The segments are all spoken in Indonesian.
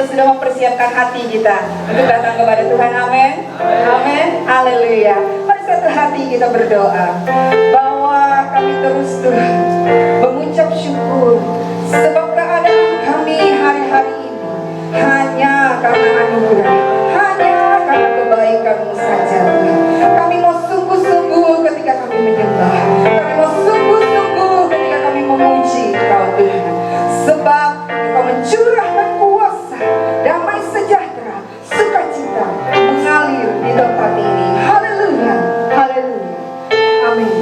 sudah mempersiapkan hati kita untuk datang kepada Tuhan. Amin. Amin. Haleluya. Pada suatu hati kita berdoa bahwa kami terus Tuhan mengucap syukur sebab keadaan kami hari-hari ini hanya karena anugerah, hanya karena kebaikan-Mu saja Tuhan. Kami mau sungguh-sungguh ketika kami menyembah, kami mau sungguh-sungguh ketika kami memuji Engkau Tuhan, sebab Engkau mencurahkan kuasa, damai sejahtera, sukacita mengalir di tempat ini. Haleluya, haleluya, amin.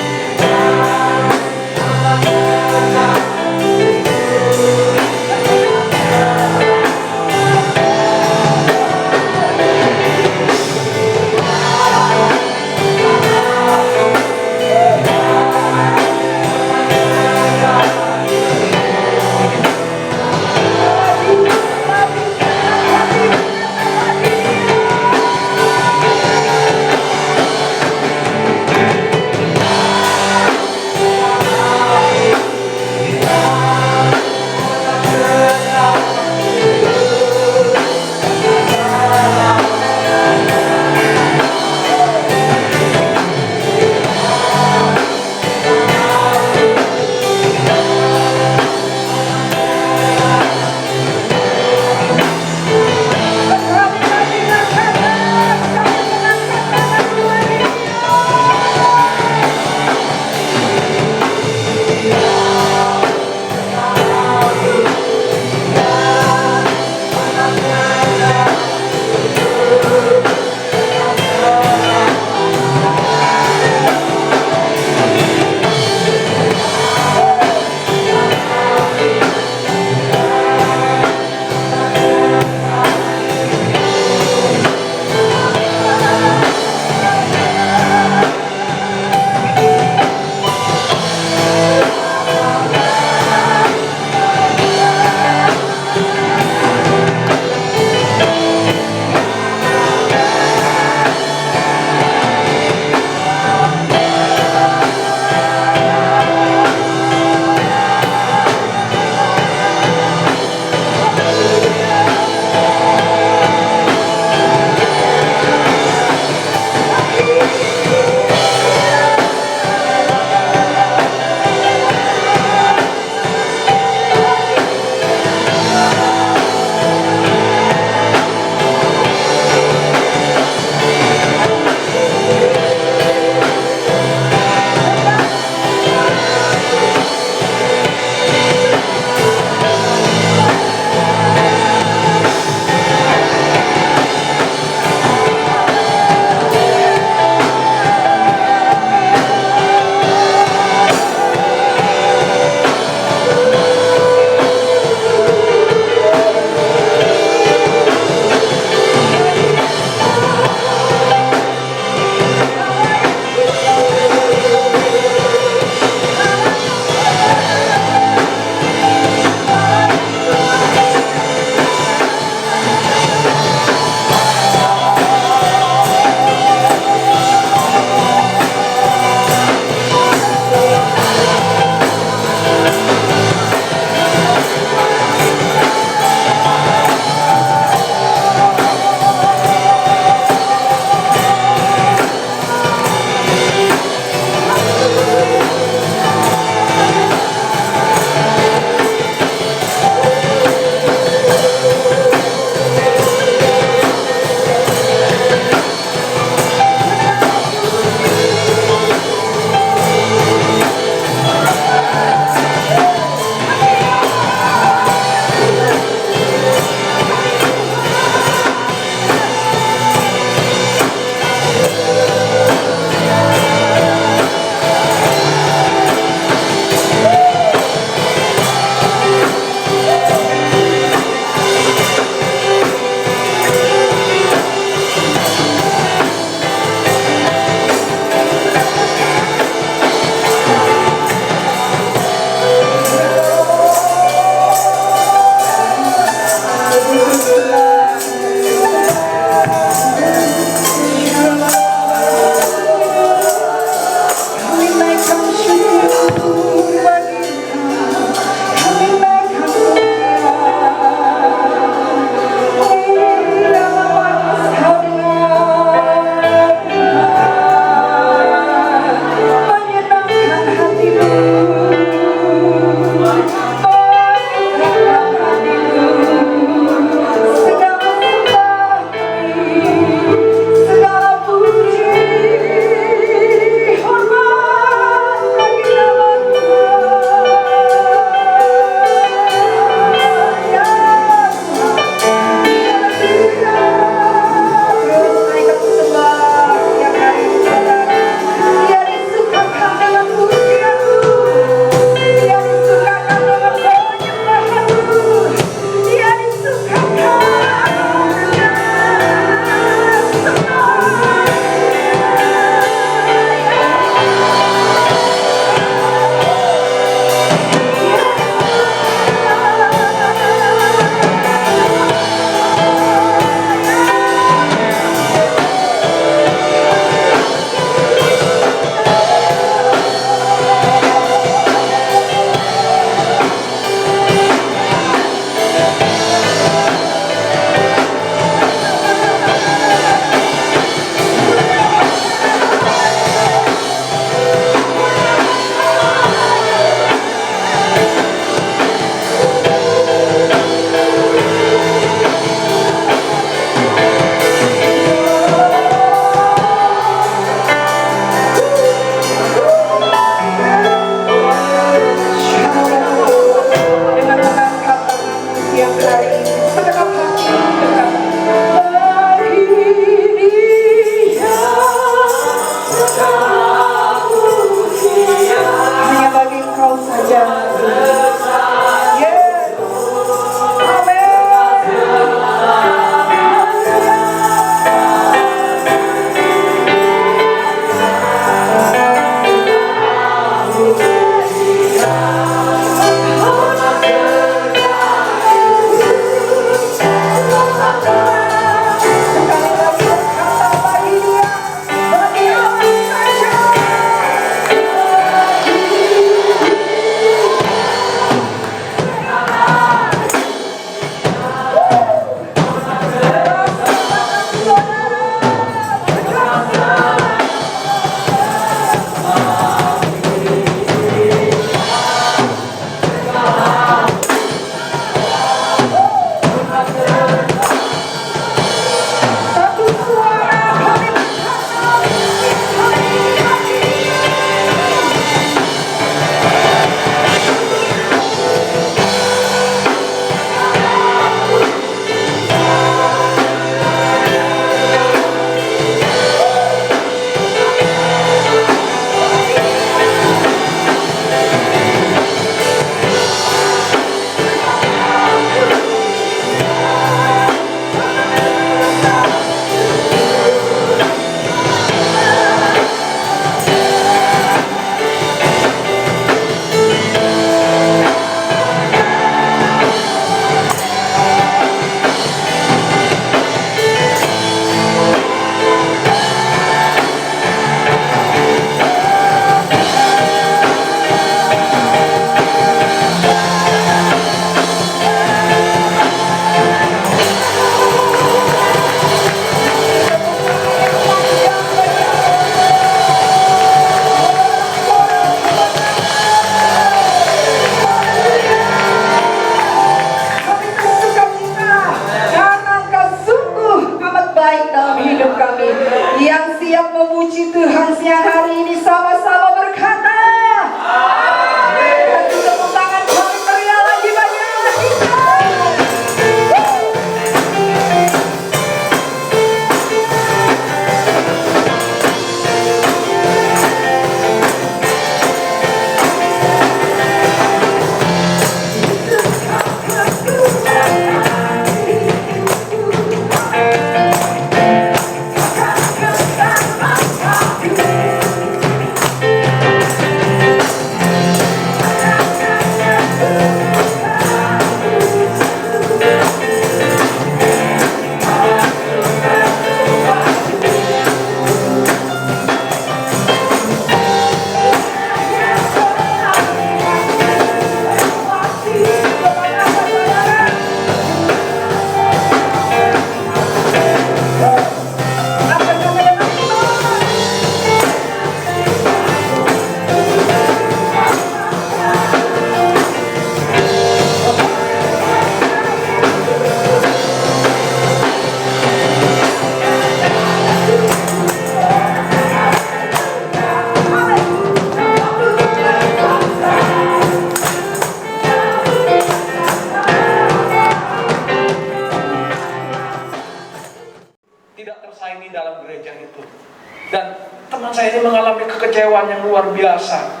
saya ini mengalami kekecewaan yang luar biasa.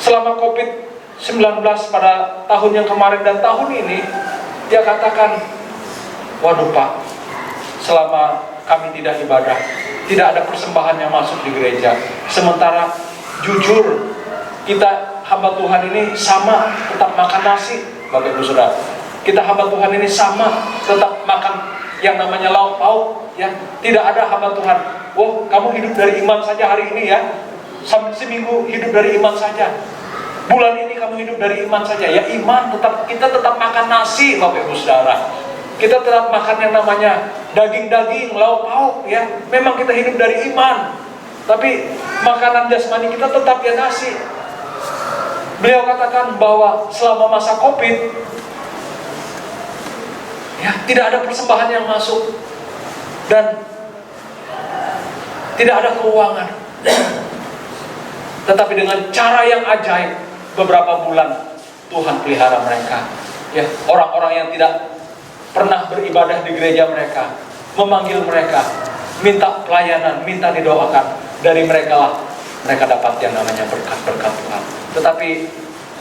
Selama COVID-19 pada tahun yang kemarin dan tahun ini, dia katakan, waduh Pak, selama kami tidak ibadah, tidak ada persembahan yang masuk di gereja. Sementara jujur, kita hamba Tuhan ini sama tetap makan nasi, Bapak Ibu Saudara. Kita hamba Tuhan ini sama tetap makan yang namanya lauk pauk, ya. Tidak ada hamba Tuhan, oh kamu hidup dari iman saja hari ini ya, seminggu hidup dari iman saja, bulan ini kamu hidup dari iman saja. Ya iman, kita tetap makan nasi, Bapak Ibu Saudara. Kita tetap makan yang namanya daging-daging, lauk pauk, ya. Memang kita hidup dari iman, tapi makanan jasmani kita tetap ya nasi. Beliau katakan bahwa selama masa COVID, ya, tidak ada persembahan yang masuk dan tidak ada keuangan. Tetapi dengan cara yang ajaib, beberapa bulan Tuhan pelihara mereka. Ya, orang-orang yang tidak pernah beribadah di gereja mereka memanggil mereka, minta pelayanan, minta didoakan. Dari mereka lah mereka dapat yang namanya berkat-berkat Tuhan. Tetapi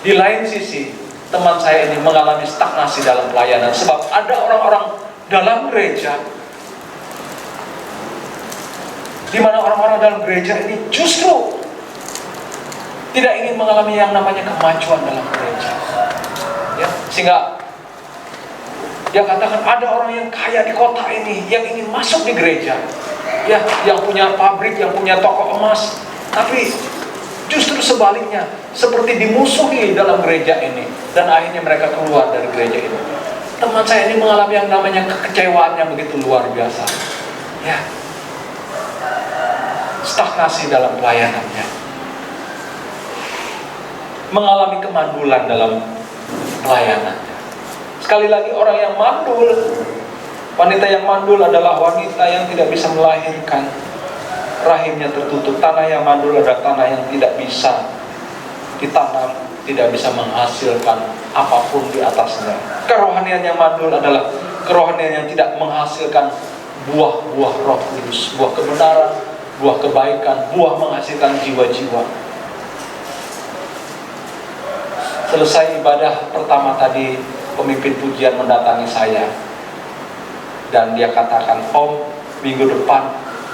di lain sisi, teman saya ini mengalami stagnasi dalam pelayanan. Sebab ada orang-orang dalam gereja, di mana orang-orang dalam gereja ini justru tidak ingin mengalami yang namanya kemajuan dalam gereja, ya. Sehingga dia katakan ada orang yang kaya di kota ini yang ingin masuk di gereja, ya, yang punya pabrik, yang punya toko emas, tapi justru sebaliknya, seperti dimusuhi dalam gereja ini, dan akhirnya mereka keluar dari gereja ini. Teman saya ini mengalami yang namanya kekecewaan yang begitu luar biasa, ya. Stagnasi dalam pelayanannya, mengalami kemandulan dalam pelayanannya. Sekali lagi, orang yang mandul, wanita yang mandul adalah wanita yang tidak bisa melahirkan, rahimnya tertutup. Tanah yang mandul adalah tanah yang tidak bisa ditanam, tidak bisa menghasilkan apapun di atasnya. Kerohanian yang mandul adalah kerohanian yang tidak menghasilkan buah-buah Roh Kudus, buah kebenaran, buah kebaikan, buah menghasilkan jiwa-jiwa. Selesai ibadah pertama tadi, pemimpin pujian mendatangi saya dan dia katakan, Om, minggu depan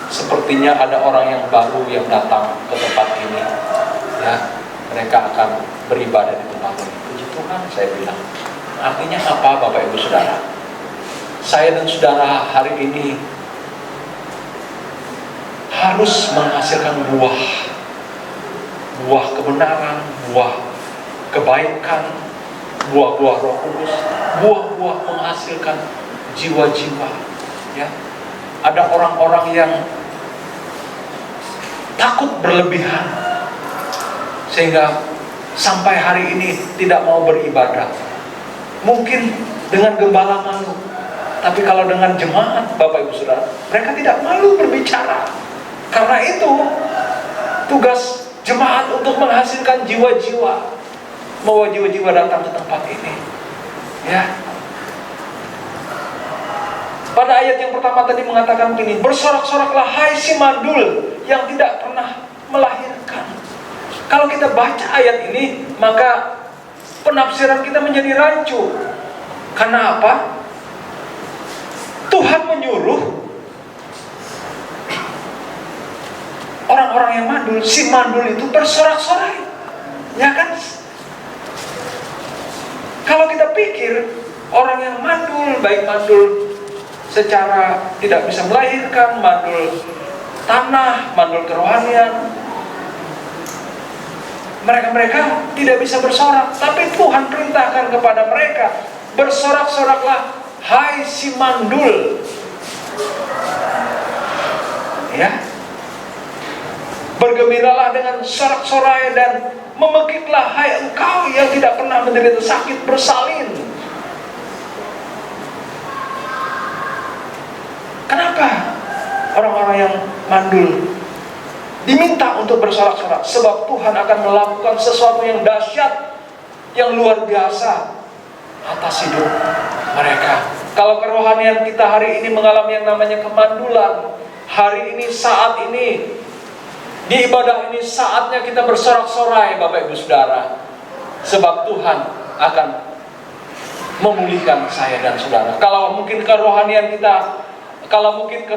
sepertinya ada orang yang baru yang datang ke tempat ini, ya, mereka akan beribadah di tempat ini. Puji Tuhan, saya bilang. Artinya apa, Bapak Ibu Saudara? Saya dan saudara hari ini harus menghasilkan buah kebenaran, buah kebaikan, buah-buah Roh Kudus, buah-buah menghasilkan jiwa-jiwa, ya. Ada orang-orang yang takut berlebihan sehingga sampai hari ini tidak mau beribadah. Mungkin dengan gembala malu, tapi kalau dengan jemaat, Bapak Ibu Saudara, mereka tidak malu berbicara. Karena itu tugas jemaat untuk menghasilkan jiwa-jiwa, membawa jiwa-jiwa datang ke tempat ini, ya. Pada ayat yang pertama tadi mengatakan begini, bersorak-soraklah hai si mandul yang tidak pernah melahirkan. Kalau kita baca ayat ini, maka penafsiran kita menjadi rancu. Karena apa? Tuhan menyuruh orang-orang yang mandul, si mandul itu bersorak-sorai, ya kan? Kalau kita pikir orang yang mandul, baik mandul secara tidak bisa melahirkan, mandul tanah, mandul kerohanian, mereka tidak bisa bersorak. Tapi Tuhan perintahkan kepada mereka, bersorak-soraklah hai si mandul, ya. Bergembiralah dengan sorak-sorai dan memekiklah hai engkau yang tidak pernah menderita sakit bersalin. Kenapa orang-orang yang mandul diminta untuk bersorak-sorak? Sebab Tuhan akan melakukan sesuatu yang dahsyat, yang luar biasa atas hidup mereka. Kalau kerohanian kita hari ini mengalami yang namanya kemandulan, hari ini, saat ini, Di ibadah ini saatnya kita bersorak-sorai Bapak Ibu Saudara, sebab Tuhan akan memulihkan saya dan saudara. Kalau mungkin kerohanian kita, kalau mungkin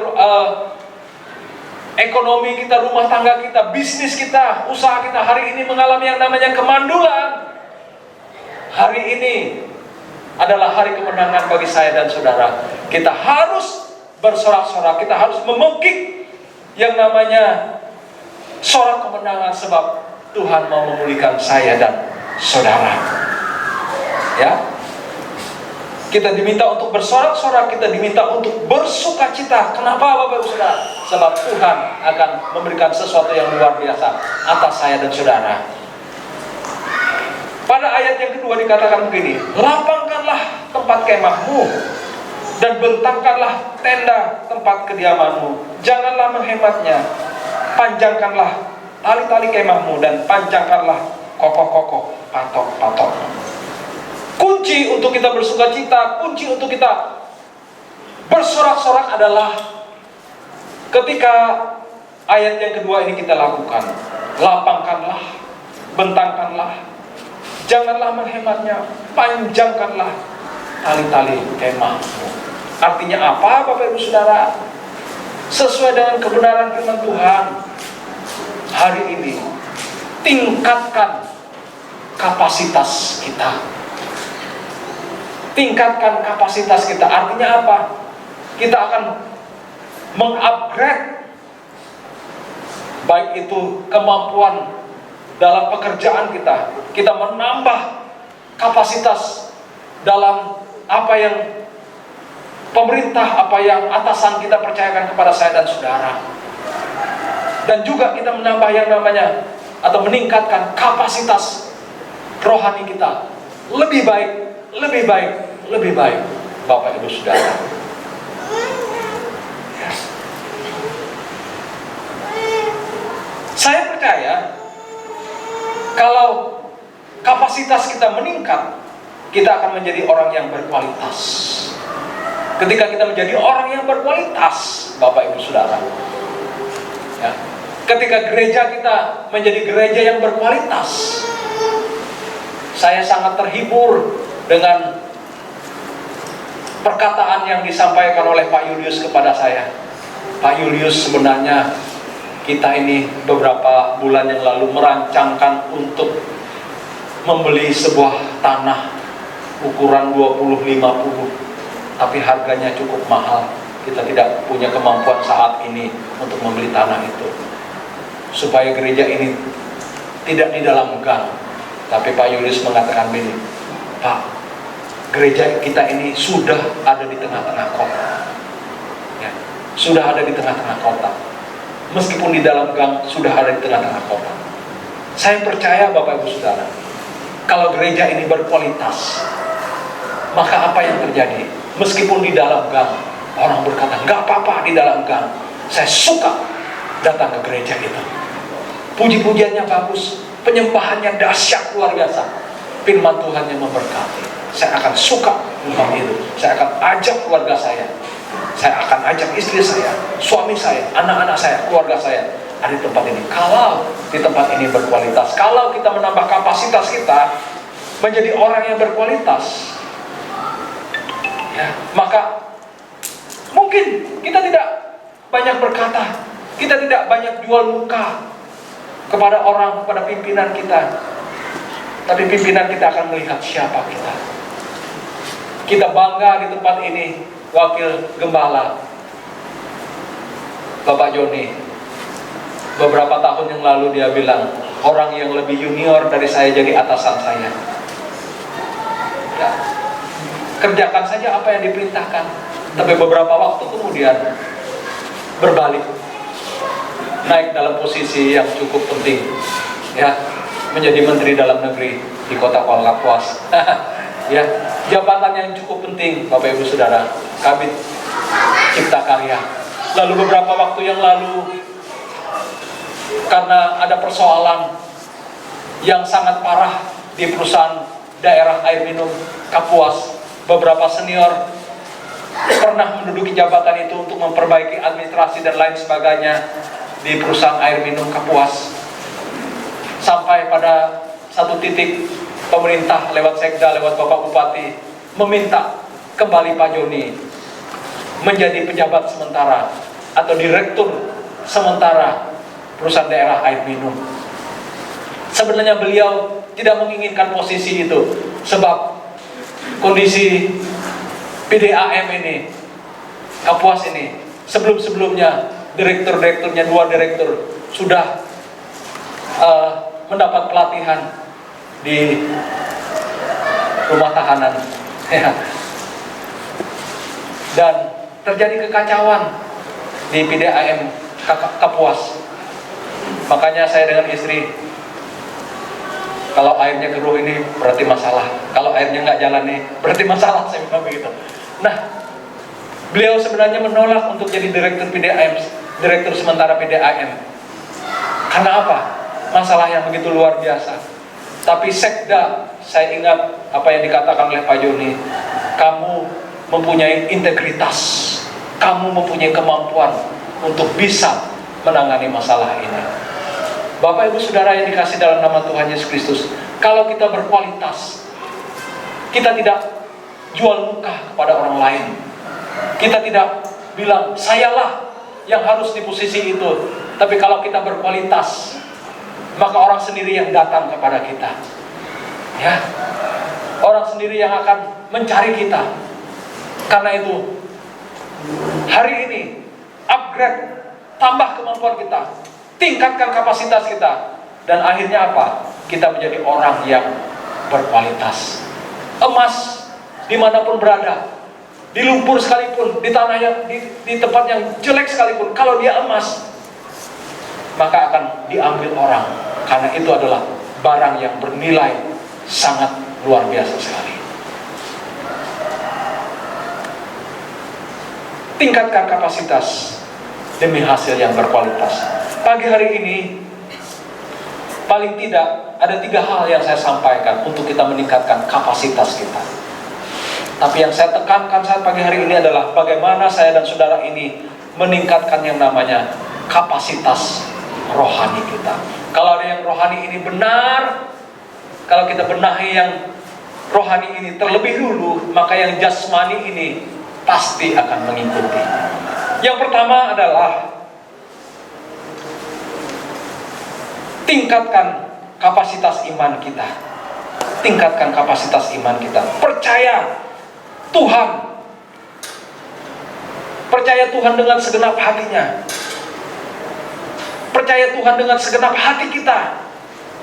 ekonomi kita, rumah tangga kita, bisnis kita, usaha kita hari ini mengalami yang namanya kemandulan, hari ini adalah hari kemenangan bagi saya dan saudara. Kita harus bersorak-sorak, kita harus memungkik yang namanya sorak kemenangan, sebab Tuhan mau memulihkan saya dan saudara. Ya, kita diminta untuk bersorak-sorak, kita diminta untuk bersuka cita. Kenapa Bapak Ibu Saudara? Sebab Tuhan akan memberikan sesuatu yang luar biasa atas saya dan saudara. Pada ayat yang kedua dikatakan begini, lapangkanlah tempat kemahmu dan bentangkanlah tenda tempat kediamanmu. Janganlah menghematnya. Panjangkanlah tali-tali kemahmu dan panjangkanlah kokoh-kokoh patok-patok. Kunci untuk kita bersuka cita, kunci untuk kita bersorak-sorak adalah ketika ayat yang kedua ini kita lakukan. Lapangkanlah, bentangkanlah, janganlah menghematnya, panjangkanlah tali-tali kemahmu. Artinya apa Bapak Ibu Saudara? Sesuai dengan kebenaran firman Tuhan, hari ini tingkatkan kapasitas kita. Tingkatkan kapasitas kita. Artinya apa? Kita akan mengupgrade baik itu kemampuan dalam pekerjaan kita. Kita menambah kapasitas dalam apa yang pemerintah, apa yang atasan kita percayakan kepada saya dan saudara. Dan juga kita menambah yang namanya atau meningkatkan kapasitas rohani kita. Lebih baik, lebih baik, lebih baik Bapak Ibu Saudara. Saya percaya kalau kapasitas kita meningkat, kita akan menjadi orang yang berkualitas. Ketika kita menjadi orang yang berkualitas, Bapak Ibu Saudara, ya, ketika gereja kita menjadi gereja yang berkualitas, saya sangat terhibur dengan perkataan yang disampaikan oleh Pak Julius kepada saya. Pak Julius, sebenarnya kita ini beberapa bulan yang lalu merancangkan untuk membeli sebuah tanah ukuran 20-50, tapi harganya cukup mahal. Kita tidak punya kemampuan saat ini untuk membeli tanah itu, supaya gereja ini tidak di dalam gang. Tapi Pak Julius mengatakan begini, Pak, gereja kita ini sudah ada di tengah-tengah kota, ya, sudah ada di tengah-tengah kota. Meskipun di dalam gang, sudah ada di tengah-tengah kota. Saya percaya Bapak Ibu Saudara, kalau gereja ini berkualitas, maka apa yang terjadi? Meskipun di dalam gang, orang berkata, nggak apa-apa di dalam gang, saya suka datang ke gereja itu. Puji-pujiannya bagus, penyembahannya dahsyat luar biasa, firman Tuhan yang memberkati. Saya akan suka dengan itu. Saya akan ajak keluarga saya akan ajak istri saya, suami saya, anak-anak saya, keluarga saya ada di tempat ini. Kalau di tempat ini berkualitas, kalau kita menambah kapasitas kita menjadi orang yang berkualitas, ya, maka mungkin kita tidak banyak berkata, kita tidak banyak jual muka kepada orang, kepada pimpinan kita, tapi pimpinan kita akan melihat siapa kita. Kita bangga di tempat ini. Wakil Gembala Bapak Joni, beberapa tahun yang lalu dia bilang, orang yang lebih junior dari saya jadi atasan saya. Ya, kerjakan saja apa yang diperintahkan. Tapi beberapa waktu kemudian berbalik, naik dalam posisi yang cukup penting, ya, menjadi Menteri Dalam Negeri di Kota Kuala Kapuas. Ya, jabatan yang cukup penting Bapak Ibu Saudara, Kabid Cipta Karya. Lalu beberapa waktu yang lalu, karena ada persoalan yang sangat parah di perusahaan daerah air minum Kapuas, beberapa senior pernah menduduki jabatan itu untuk memperbaiki administrasi dan lain sebagainya. di perusahaan air minum Kapuas. Sampai pada satu titik pemerintah lewat Sekda, lewat Bapak Bupati meminta kembali Pak Joni menjadi pejabat sementara atau direktur sementara perusahaan daerah air minum. Sebenarnya beliau tidak menginginkan posisi itu, sebab kondisi PDAM ini, Kapuas ini, sebelum-sebelumnya direkturnya, 2 direktur sudah mendapat pelatihan di rumah tahanan. Dan terjadi kekacauan di PDAM Kapuas. Makanya saya dengan istri, kalau airnya keruh ini berarti masalah, kalau airnya nggak jalan nih berarti masalah, saya bilang begitu. Nah, beliau sebenarnya menolak untuk jadi direktur PDAM, direktur sementara PDAM. Karena apa? Masalah yang begitu luar biasa. Tapi Sekda, saya ingat apa yang dikatakan oleh Pak Joni, kamu mempunyai integritas, kamu mempunyai kemampuan untuk bisa menangani masalah ini. Bapak Ibu Saudara yang dikasih dalam nama Tuhan Yesus Kristus, kalau kita berkualitas, kita tidak jual muka kepada orang lain. Kita tidak bilang sayalah yang harus di posisi itu. Tapi kalau kita berkualitas, maka orang sendiri yang datang kepada kita. Ya, orang sendiri yang akan mencari kita. Karena itu, hari ini upgrade, tambah kemampuan kita, tingkatkan kapasitas kita, dan akhirnya apa? Kita menjadi orang yang berkualitas. Emas dimanapun berada, di lumpur sekalipun, di tanah yang di tempat yang jelek sekalipun, kalau dia emas, maka akan diambil orang, karena itu adalah barang yang bernilai sangat luar biasa sekali. Tingkatkan kapasitas demi hasil yang berkualitas. Pagi hari ini, paling tidak ada 3 hal yang saya sampaikan untuk kita meningkatkan kapasitas kita. Tapi yang saya tekankan saat pagi hari ini adalah bagaimana saya dan saudara ini meningkatkan yang namanya kapasitas rohani kita. Kalau ada yang rohani ini benar, kalau kita benahi yang rohani ini terlebih dulu, maka yang jasmani ini pasti akan mengikuti. Yang pertama adalah tingkatkan kapasitas iman kita. Tingkatkan kapasitas iman kita. Percaya Tuhan. Percaya Tuhan dengan segenap hatinya. Percaya Tuhan dengan segenap hati kita.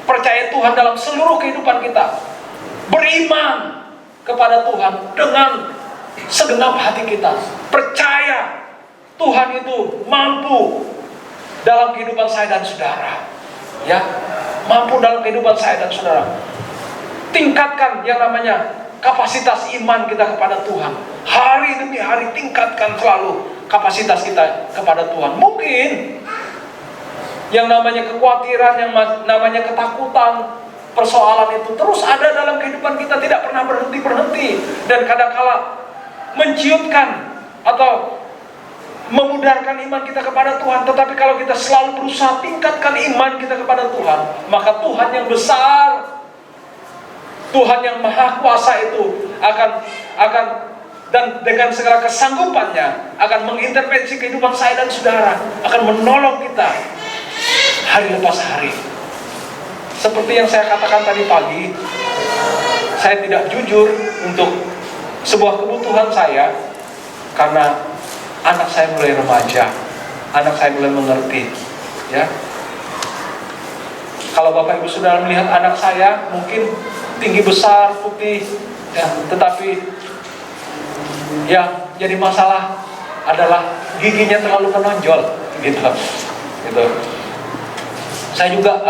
Percaya Tuhan dalam seluruh kehidupan kita. Beriman kepada Tuhan dengan segenap hati kita. Percaya Tuhan itu mampu dalam kehidupan saya dan saudara. Ya, mampu dalam kehidupan saya dan saudara. Tingkatkan yang namanya kapasitas iman kita kepada Tuhan. Hari demi hari tingkatkan selalu kapasitas kita kepada Tuhan. Mungkin yang namanya kekhawatiran, yang namanya ketakutan, persoalan itu terus ada dalam kehidupan kita, tidak pernah berhenti. Dan kadangkala menciutkan atau memudarkan iman kita kepada Tuhan. Tetapi kalau kita selalu berusaha tingkatkan iman kita kepada Tuhan, maka Tuhan yang besar, Tuhan yang maha kuasa itu akan dan dengan segala kesanggupannya akan mengintervensi kehidupan saya dan saudara, akan menolong kita hari lepas hari. Seperti yang saya katakan tadi pagi, saya tidak jujur untuk sebuah kebutuhan saya karena anak saya mulai remaja, anak saya mulai mengerti. Ya, kalau Bapak Ibu Saudara melihat anak saya mungkin tinggi besar, putih, ya, tetapi yang jadi masalah adalah giginya terlalu menonjol, gitu. Saya juga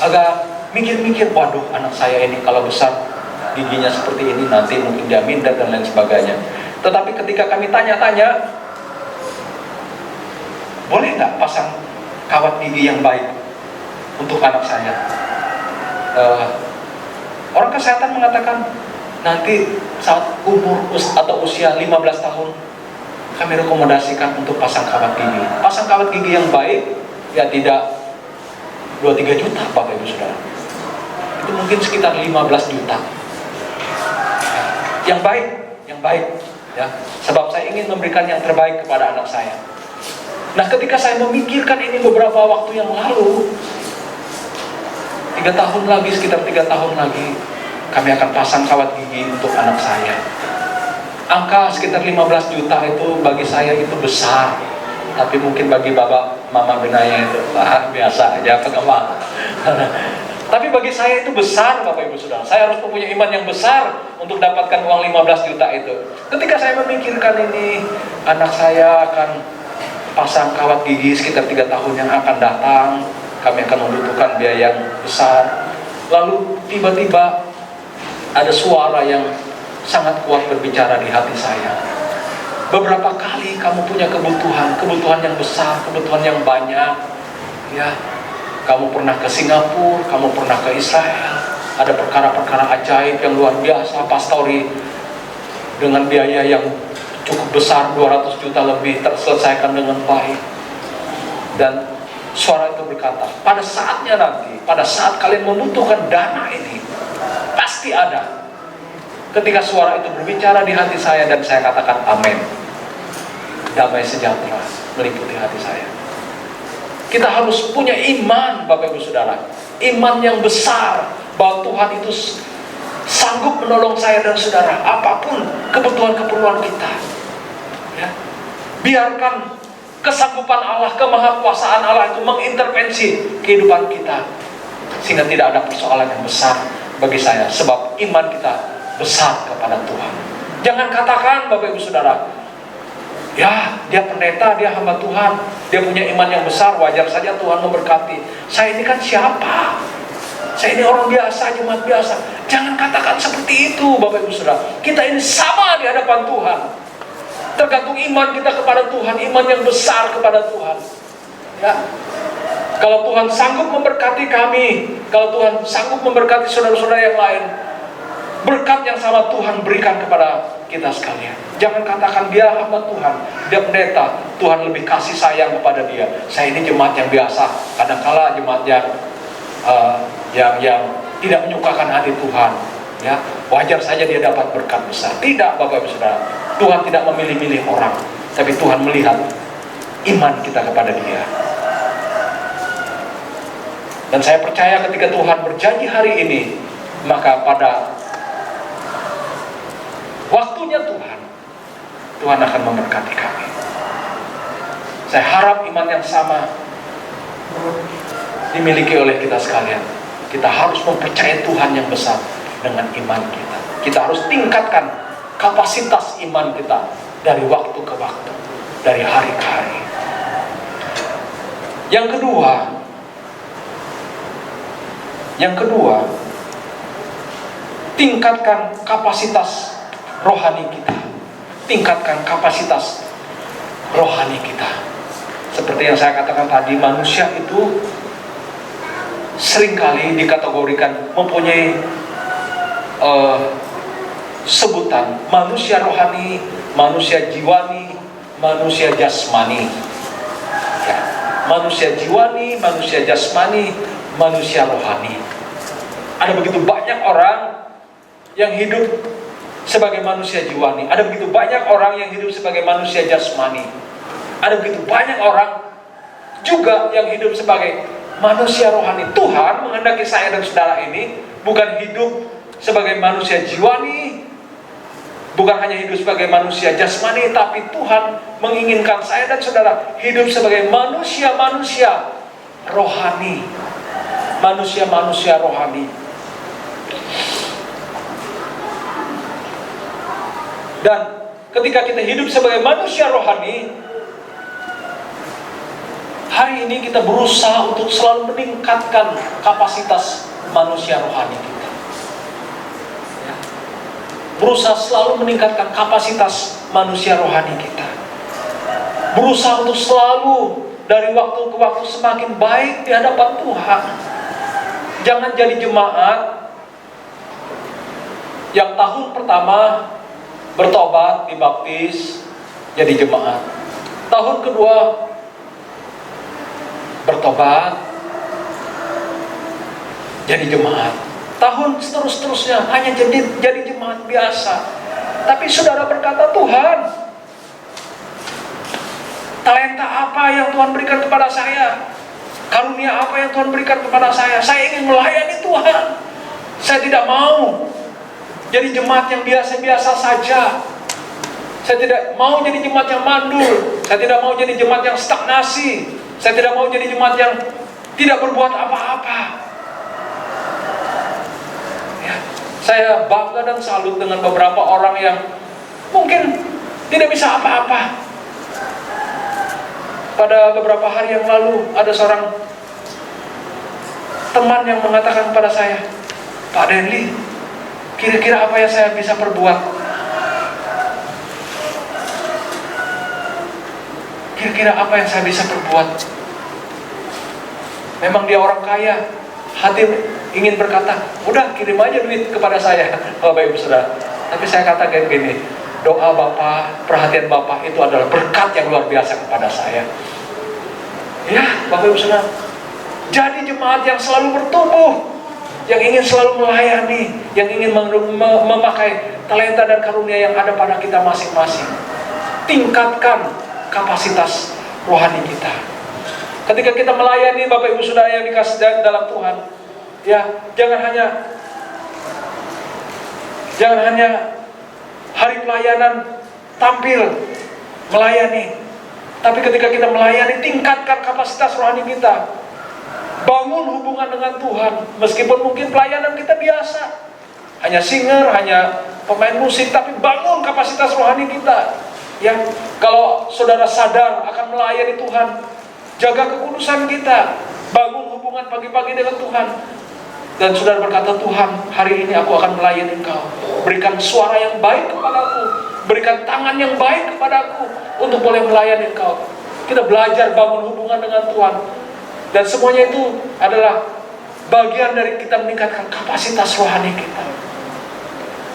agak mikir-mikir, waduh, anak saya ini kalau besar giginya seperti ini, nanti mungkin dia minder dan lain sebagainya. Tetapi ketika kami tanya-tanya, boleh nggak pasang kawat gigi yang baik untuk anak saya? Orang kesehatan mengatakan nanti saat umur atau usia 15 tahun kami rekomendasikan untuk pasang kawat gigi. Pasang kawat gigi yang baik, ya tidak 2-3 juta Bapak Ibu Saudara. Itu mungkin sekitar 15 juta. Yang baik, ya. Sebab saya ingin memberikan yang terbaik kepada anak saya. Nah, ketika saya memikirkan ini beberapa waktu yang lalu, 3 tahun lagi, sekitar 3 tahun lagi, kami akan pasang kawat gigi untuk anak saya. Angka sekitar 15 juta itu bagi saya itu besar. Tapi mungkin bagi Bapak Mama Benaya itu biasa aja, penggemar. Tapi bagi saya itu besar Bapak Ibu Saudara. Saya harus mempunyai iman yang besar untuk dapatkan uang 15 juta itu. Ketika saya memikirkan ini, anak saya akan pasang kawat gigi sekitar 3 tahun yang akan datang, kami akan membutuhkan biaya yang besar. Lalu tiba-tiba ada suara yang sangat kuat berbicara di hati saya. Beberapa kali kamu punya kebutuhan yang besar, kebutuhan yang banyak, ya. Kamu pernah ke Singapura, kamu pernah ke Israel, ada perkara-perkara ajaib yang luar biasa, pastori dengan biaya yang cukup besar, 200 juta lebih, terselesaikan dengan baik. Dan suara itu berkata, pada saatnya nanti, pada saat kalian membutuhkan dana ini, pasti ada. Ketika suara itu berbicara di hati saya dan saya katakan amin, damai sejahtera meliputi hati saya. Kita harus punya iman Bapak Ibu Saudara, iman yang besar bahwa Tuhan itu sanggup menolong saya dan saudara apapun kebutuhan-keperluan kita, ya. Biarkan kesanggupan Allah, kemahakuasaan Allah itu mengintervensi kehidupan kita, sehingga tidak ada persoalan yang besar bagi saya, sebab iman kita besar kepada Tuhan. Jangan katakan Bapak Ibu Saudara, ya dia pendeta, dia hamba Tuhan, dia punya iman yang besar, wajar saja Tuhan memberkati. Saya ini kan siapa? Saya ini orang biasa, jemaat biasa. Jangan katakan seperti itu Bapak Ibu Saudara. Kita ini sama di hadapan Tuhan. Tergantung iman kita kepada Tuhan, iman yang besar kepada Tuhan, ya. Kalau Tuhan sanggup memberkati kami, kalau Tuhan sanggup memberkati saudara-saudara yang lain, berkat yang sama Tuhan berikan kepada kita sekalian. Jangan katakan dia hamba Tuhan, dia pendeta, Tuhan lebih kasih sayang kepada dia. Saya ini jemaat yang biasa, kadang-kala jemaat yang tidak menyukakan hati Tuhan, ya wajar saja dia dapat berkat besar. Tidak Bapak Ibu Saudara, Tuhan tidak memilih-milih orang, tapi Tuhan melihat iman kita kepada dia. Dan saya percaya ketika Tuhan berjanji hari ini, maka pada waktunya Tuhan akan memberkati kami. Saya harap iman yang sama dimiliki oleh kita sekalian. Kita harus mempercayai Tuhan yang besar dengan iman kita. Kita harus tingkatkan kapasitas iman kita dari waktu ke waktu, dari hari ke hari. Yang kedua, tingkatkan kapasitas rohani kita. Tingkatkan kapasitas rohani kita. Seperti yang saya katakan tadi, manusia itu seringkali dikategorikan mempunyai sebutan manusia rohani, manusia jiwani, manusia jasmani, ya. Manusia jiwani, manusia jasmani, manusia rohani. Ada begitu banyak orang yang hidup sebagai manusia jiwani, ada begitu banyak orang yang hidup sebagai manusia jasmani, ada begitu banyak orang juga yang hidup sebagai manusia rohani. Tuhan menghendaki saya dan saudara ini bukan hidup sebagai manusia jiwani, bukan hanya hidup sebagai manusia jasmani, tapi Tuhan menginginkan saya dan saudara hidup sebagai manusia-manusia rohani. Manusia-manusia rohani. Dan ketika kita hidup sebagai manusia rohani, hari ini kita berusaha untuk selalu meningkatkan kapasitas manusia rohani kita, ya. Berusaha selalu meningkatkan kapasitas manusia rohani kita. Berusaha untuk selalu dari waktu ke waktu semakin baik di hadapan Tuhan. Jangan jadi jemaat yang tahun pertama bertobat, dibaptis, jadi jemaat. Tahun kedua bertobat, jadi jemaat. Tahun seterusnya hanya jadi jemaat biasa. Tapi saudara berkata, Tuhan, talenta apa yang Tuhan berikan kepada saya? Karunia apa yang Tuhan berikan kepada saya? Saya ingin melayani Tuhan. Saya tidak mau jadi jemaat yang biasa-biasa saja. Saya tidak mau jadi jemaat yang mandul. Saya tidak mau jadi jemaat yang stagnasi. Saya tidak mau jadi jemaat yang tidak berbuat apa-apa. Ya, saya bangga dan salut dengan beberapa orang yang mungkin tidak bisa apa-apa. Pada beberapa hari yang lalu ada seorang teman yang mengatakan kepada saya, Pak Denli, kira-kira apa yang saya bisa perbuat? Kira-kira apa yang saya bisa perbuat? Memang dia orang kaya, hati ingin berkata, udah kirim aja duit kepada saya, Bapak Ibu Saudara. Tapi saya katakan gini, doa Bapak, perhatian Bapak itu adalah berkat yang luar biasa kepada saya. Ya, Bapak Ibu Saudara, jadi jemaat yang selalu bertumbuh, yang ingin selalu melayani, yang ingin memakai talenta dan karunia yang ada pada kita masing-masing. Tingkatkan kapasitas rohani kita. Ketika kita melayani Bapak Ibu Saudara yang dikasih dalam Tuhan, ya, jangan hanya hari pelayanan tampil melayani, tapi ketika kita melayani, tingkatkan kapasitas rohani kita. Bangun hubungan dengan Tuhan, meskipun mungkin pelayanan kita biasa, hanya singer, hanya pemain musik, tapi bangun kapasitas rohani kita. Ya, kalau saudara sadar akan melayani Tuhan, jaga kekudusan kita, bangun hubungan pagi-pagi dengan Tuhan. Dan saudara berkata, Tuhan, hari ini aku akan melayani Engkau. Berikan suara yang baik kepadaku, berikan tangan yang baik kepadaku untuk boleh melayani Engkau. Kita belajar bangun hubungan dengan Tuhan. Dan semuanya itu adalah bagian dari kita meningkatkan kapasitas rohani kita.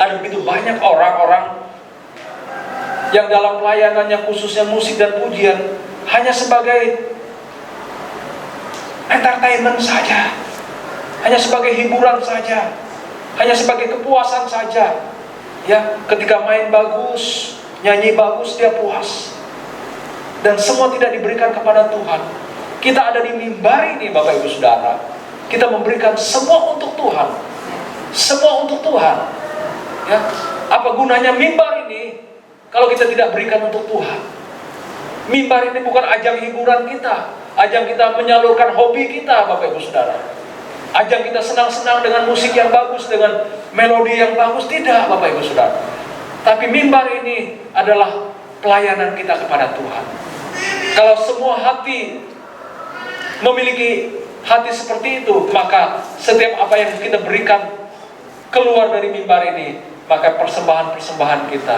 Ada begitu banyak orang-orang yang dalam pelayanannya, khususnya musik dan pujian, hanya sebagai entertainment saja, hanya sebagai hiburan saja, hanya sebagai kepuasan saja. Ya, ketika main bagus, nyanyi bagus, dia puas. Dan semua tidak diberikan kepada Tuhan. Kita ada di mimbar ini, Bapak Ibu Saudara, kita memberikan semua untuk Tuhan. Semua untuk Tuhan. Ya, apa gunanya mimbar ini kalau kita tidak berikan untuk Tuhan? Mimbar ini bukan ajang hiburan kita, ajang kita menyalurkan hobi kita, Bapak Ibu Saudara. Ajang kita senang-senang dengan musik yang bagus, dengan melodi yang bagus, tidak, Bapak Ibu Saudara. Tapi mimbar ini adalah pelayanan kita kepada Tuhan. Kalau semua hati memiliki hati seperti itu, maka setiap apa yang kita berikan keluar dari mimbar ini, maka persembahan-persembahan kita,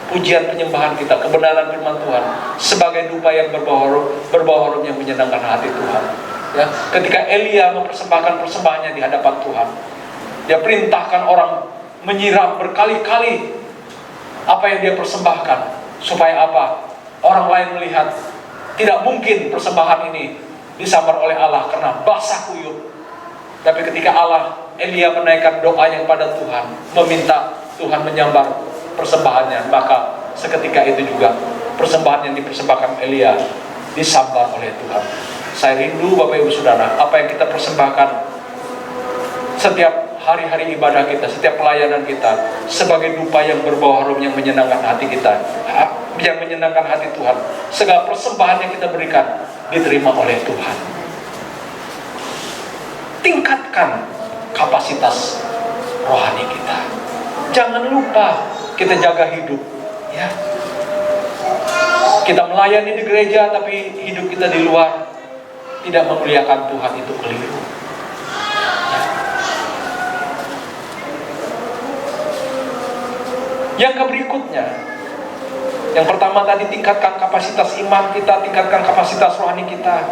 pujian penyembahan kita, kebenaran firman Tuhan sebagai dupa yang berbau harum yang menyenangkan hati Tuhan. Ya, ketika Elia mempersembahkan persembahannya di hadapan Tuhan, dia perintahkan orang menyiram berkali-kali apa yang dia persembahkan, supaya apa? Orang lain melihat tidak mungkin persembahan ini disambar oleh Allah karena basah kuyup. Tapi ketika Elia menaikkan doanya kepada Tuhan, meminta Tuhan menyambar persembahannya, maka seketika itu juga persembahan yang dipersembahkan Elia disambar oleh Tuhan. Saya rindu Bapak Ibu Saudara, apa yang kita persembahkan setiap hari-hari ibadah kita, setiap pelayanan kita, sebagai dupa yang berbau harum yang menyenangkan hati kita, yang menyenangkan hati Tuhan. Segala persembahan yang kita berikan diterima oleh Tuhan. Tingkatkan kapasitas rohani kita. Jangan lupa kita jaga hidup, ya. Kita melayani di gereja, tapi hidup kita di luar tidak memuliakan Tuhan, itu keliru. Yang berikutnya, yang pertama tadi tingkatkan kapasitas iman kita, tingkatkan kapasitas rohani kita.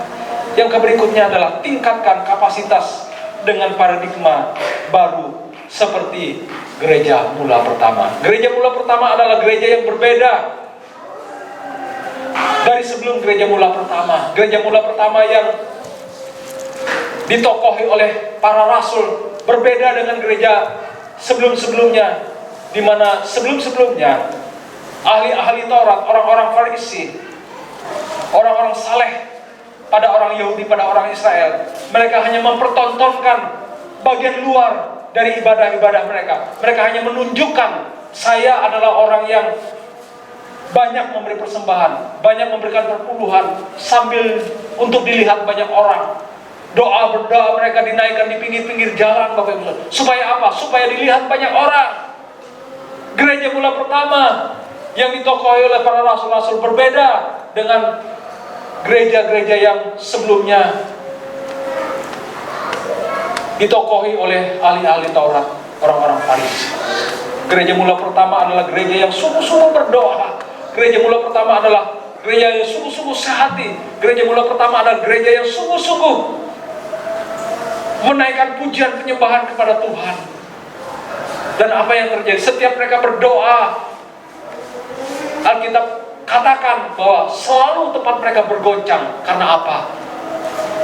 Yang berikutnya adalah tingkatkan kapasitas dengan paradigma baru seperti gereja mula pertama. Gereja mula pertama adalah gereja yang berbeda. dari sebelum gereja mula pertama. Gereja mula pertama yang ditokohi oleh para rasul berbeda dengan gereja sebelum-sebelumnya, di mana sebelum-sebelumnya ahli-ahli Taurat, orang-orang Farisi, orang-orang saleh pada orang Yahudi, pada orang Israel, mereka hanya mempertontonkan bagian luar dari ibadah-ibadah mereka. Mereka hanya menunjukkan, saya adalah orang yang banyak memberi persembahan, banyak memberikan perpuluhan, sambil untuk dilihat banyak orang. Doa-berdoa mereka dinaikkan di pinggir-pinggir jalan, Bapak Ibu. Supaya apa? Supaya dilihat banyak orang. Gereja mula pertama yang ditokohi oleh para rasul-rasul berbeda dengan gereja-gereja yang sebelumnya ditokohi oleh ahli-ahli Taurat, orang-orang Farisi. Gereja mula pertama adalah gereja yang sungguh-sungguh berdoa. Gereja mula pertama adalah gereja yang sungguh-sungguh sehati. Gereja mula pertama adalah gereja yang sungguh-sungguh menaikkan pujian penyembahan kepada Tuhan. Dan apa yang terjadi? Setiap mereka berdoa, Alkitab katakan bahwa selalu tempat mereka bergoncang. Karena apa?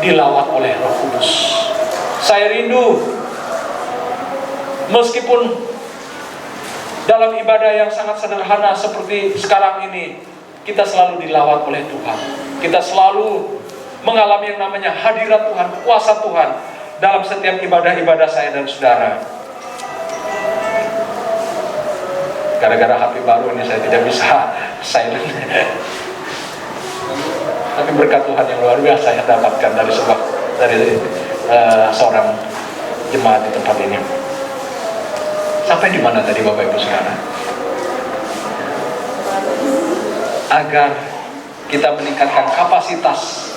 Dilawat oleh Roh Kudus. Saya rindu, meskipun dalam ibadah yang sangat sederhana seperti sekarang ini, kita selalu dilawat oleh Tuhan. Kita selalu mengalami yang namanya hadirat Tuhan, kuasa Tuhan dalam setiap ibadah-ibadah saya dan saudara. Gara-gara HP baru ini saya tidak bisa silent. Tapi berkat Tuhan yang luar biasa saya dapatkan dari seorang jemaat di tempat ini. Sampai di mana tadi Bapak Ibu sekarang? Agar kita meningkatkan kapasitas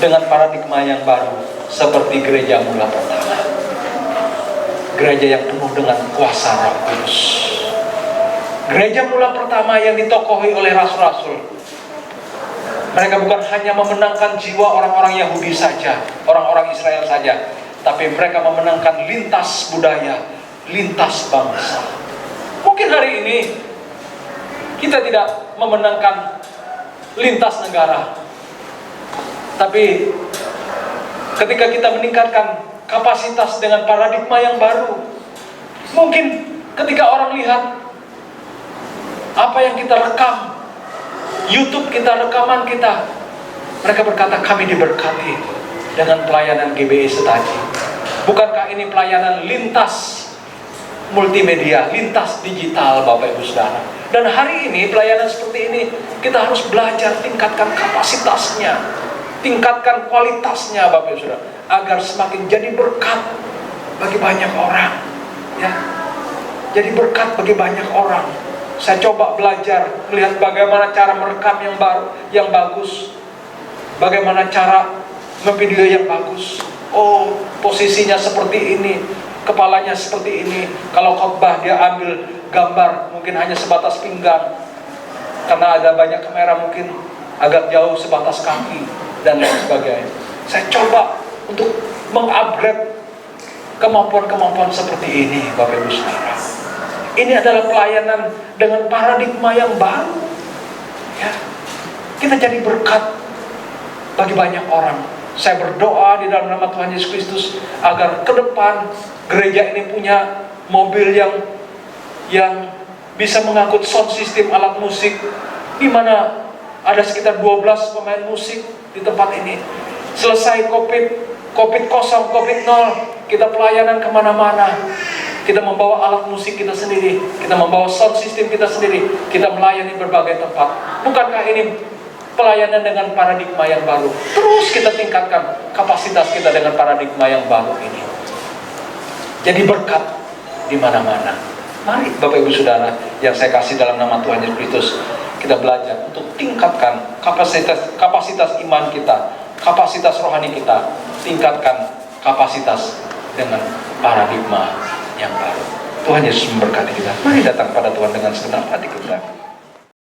dengan paradigma yang baru seperti gereja mula pertama. Gereja yang penuh dengan kuasa Roh Kudus. Gereja mula pertama yang ditokohi oleh rasul-rasul. Mereka bukan hanya memenangkan jiwa orang-orang Yahudi saja, orang-orang Israel saja, tapi mereka memenangkan lintas budaya, lintas bangsa. Mungkin hari ini kita tidak memenangkan lintas negara, tapi ketika kita meningkatkan kapasitas dengan paradigma yang baru, mungkin ketika orang lihat apa yang kita rekam, YouTube kita, rekaman kita, mereka berkata, kami diberkati dengan pelayanan GBI Setaji. Bukankah ini pelayanan lintas multimedia, lintas digital, Bapak Ibu Saudara? Dan hari ini pelayanan seperti ini kita harus belajar tingkatkan kapasitasnya, tingkatkan kualitasnya, Bapak Ibu Saudara, agar semakin jadi berkat bagi banyak orang, ya. Jadi berkat bagi banyak orang. Saya coba belajar melihat bagaimana cara merekam yang baru, yang bagus, bagaimana cara memvideo yang bagus. Oh, posisinya seperti ini, kepalanya seperti ini. Kalau khotbah dia ambil gambar mungkin hanya sebatas pinggang, karena ada banyak kamera mungkin agak jauh sebatas kaki dan lain sebagainya. Saya coba untuk mengupgrade kemampuan-kemampuan seperti ini, Bapak Ibu Saudara. Ini adalah pelayanan dengan paradigma yang baru, ya. Kita jadi berkat bagi banyak orang. Saya berdoa di dalam nama Tuhan Yesus Kristus agar ke depan gereja ini punya mobil yang bisa mengangkut sound system, alat musik, di mana ada sekitar 12 pemain musik di tempat ini. Selesai COVID kosong, COVID nol, kita pelayanan kemana-mana. Kita membawa alat musik kita sendiri, kita membawa sound system kita sendiri, kita melayani berbagai tempat. Bukankah ini pelayanan dengan paradigma yang baru? Terus kita tingkatkan kapasitas kita dengan paradigma yang baru ini. Jadi berkat di mana-mana. Mari Bapak Ibu Saudara yang saya kasih dalam nama Tuhan Yesus Kristus, kita belajar untuk tingkatkan kapasitas iman kita, kapasitas rohani kita, tingkatkan kapasitas dengan paradigma yang baru. Tuhan Yesus memberkati kita. Mari datang pada Tuhan dengan segenap hati kita.